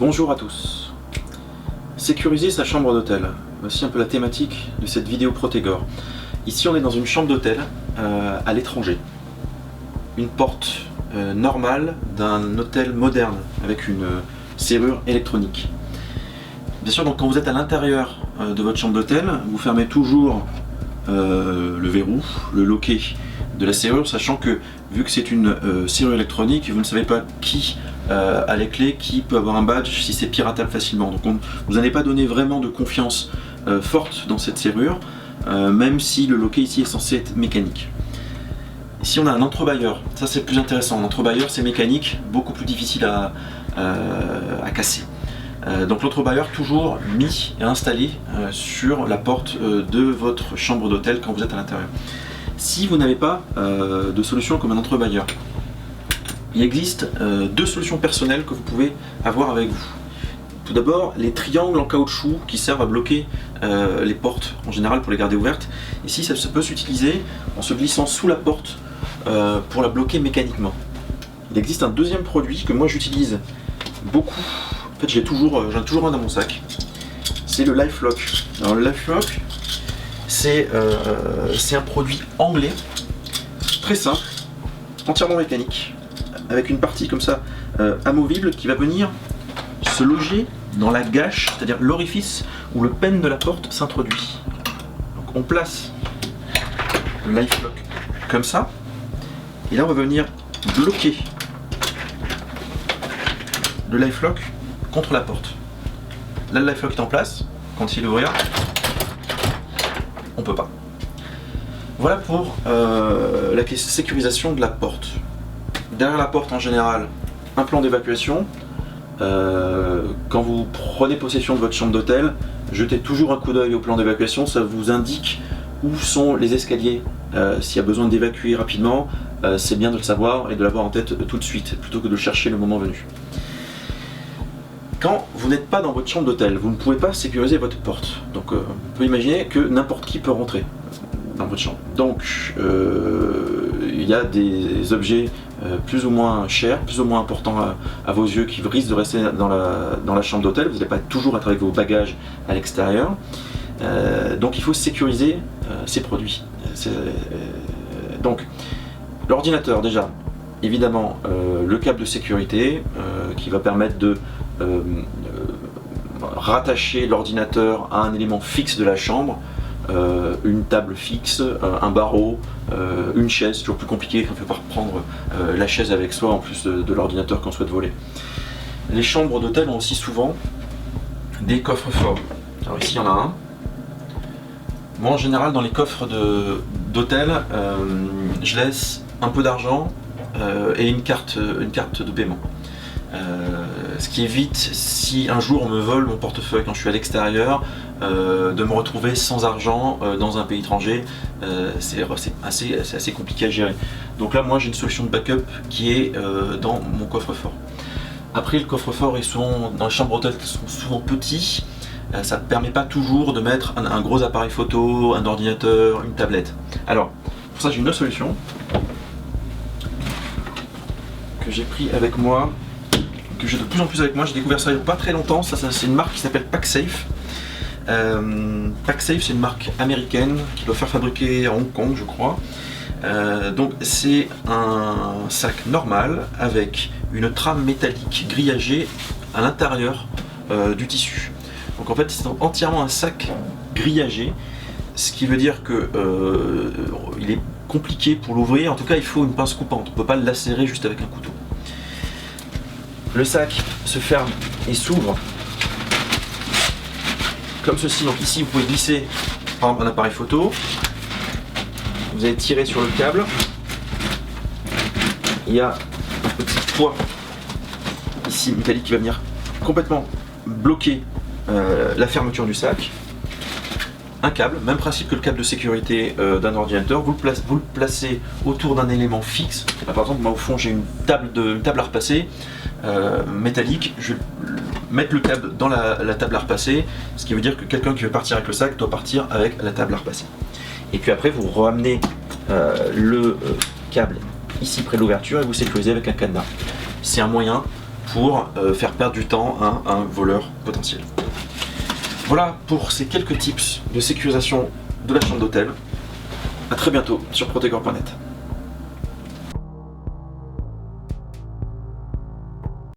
Bonjour à tous. Sécuriser sa chambre d'hôtel. Voici un peu la thématique de cette vidéo Protégor. Ici on est dans une chambre d'hôtel à l'étranger. Une porte normale d'un hôtel moderne avec une serrure électronique. Bien sûr, donc quand vous êtes à l'intérieur de votre chambre d'hôtel, vous fermez toujours le verrou, le loquet de la serrure, sachant que vu que c'est une serrure électronique, vous ne savez pas qui a les clés, qui peut avoir un badge, si c'est piratable facilement. Donc vous n'allez pas donner vraiment de confiance forte dans cette serrure, même si le loquet ici est censé être mécanique. Ici on a un entrebâilleur, ça c'est plus intéressant. L'entrebâilleur c'est mécanique, beaucoup plus difficile à casser. Donc l'entrebâilleur toujours mis et installé sur la porte de votre chambre d'hôtel quand vous êtes à l'intérieur. Si vous n'avez pas de solution comme un entrebâilleur, il existe deux solutions personnelles que vous pouvez avoir avec vous. Tout d'abord, les triangles en caoutchouc qui servent à bloquer les portes en général pour les garder ouvertes. Ici, ça peut s'utiliser en se glissant sous la porte pour la bloquer mécaniquement. Il existe un deuxième produit que moi j'utilise beaucoup. En fait, j'en ai toujours un dans mon sac. C'est le LifeLock. Alors le LifeLock, c'est un produit anglais, très simple, entièrement mécanique, avec une partie comme ça amovible qui va venir se loger dans la gâche, c'est-à-dire l'orifice où le pen de la porte s'introduit. Donc on place le LifeLock comme ça, et là on va venir bloquer le LifeLock contre la porte. Là le LifeLock est en place, quand il ouvre, on peut pas. Voilà pour la sécurisation de la porte. Derrière la porte en général, un plan d'évacuation. Quand vous prenez possession de votre chambre d'hôtel, jetez toujours un coup d'œil au plan d'évacuation, ça vous indique où sont les escaliers. S'il y a besoin d'évacuer rapidement, c'est bien de le savoir et de l'avoir en tête tout de suite, plutôt que de le chercher le moment venu. Quand vous n'êtes pas dans votre chambre d'hôtel, vous ne pouvez pas sécuriser votre porte. Donc on peut imaginer que n'importe qui peut rentrer dans votre chambre. Donc il y a des objets plus ou moins chers, plus ou moins importants à vos yeux qui risquent de rester dans la chambre d'hôtel. Vous n'allez pas toujours être avec vos bagages à l'extérieur. Donc il faut sécuriser ces produits. Donc l'ordinateur déjà, évidemment le câble de sécurité qui va permettre de rattacher l'ordinateur à un élément fixe de la chambre, une table fixe, un barreau, une chaise. C'est toujours plus compliqué quand on ne peut pas reprendre la chaise avec soi en plus de l'ordinateur qu'on souhaite voler. Les chambres d'hôtel ont aussi souvent des coffres forts. Alors ici il y en a un. Moi en général dans les coffres d'hôtel, je laisse un peu d'argent et une carte de paiement. Ce qui évite, si un jour on me vole mon portefeuille quand je suis à l'extérieur, de me retrouver sans argent dans un pays étranger. C'est assez compliqué à gérer. Donc là moi j'ai une solution de backup qui est dans mon coffre-fort. Après le coffre-fort est souvent dans les chambres d'hôtel qui sont souvent petits, ça ne permet pas toujours de mettre un gros appareil photo, un ordinateur, une tablette. Alors pour ça j'ai une autre solution que j'ai pris avec moi, que j'ai de plus en plus avec moi. J'ai découvert ça il n'y a pas très longtemps. Ça c'est une marque qui s'appelle PacSafe. PacSafe c'est une marque américaine qui doit faire fabriquer à Hong Kong je crois. Donc c'est un sac normal avec une trame métallique grillagée à l'intérieur du tissu. Donc en fait c'est entièrement un sac grillagé, ce qui veut dire que il est compliqué pour l'ouvrir. En tout cas il faut une pince coupante, on ne peut pas le lacérer juste avec un couteau. Le sac se ferme et s'ouvre comme ceci. Donc ici vous pouvez glisser par exemple un appareil photo, vous allez tirer sur le câble, il y a un petit poids ici métallique qui va venir complètement bloquer la fermeture du sac. Un câble, même principe que le câble de sécurité d'un ordinateur, vous le placez autour d'un élément fixe. Là, par exemple moi au fond j'ai une table à repasser métallique, je vais mettre le câble dans la table à repasser, ce qui veut dire que quelqu'un qui veut partir avec le sac doit partir avec la table à repasser. Et puis après vous ramenez le câble ici près de l'ouverture et vous sécurisez avec un cadenas. C'est un moyen pour faire perdre du temps à un voleur potentiel. Voilà pour ces quelques tips de sécurisation de la chambre d'hôtel. A très bientôt sur protegor.net.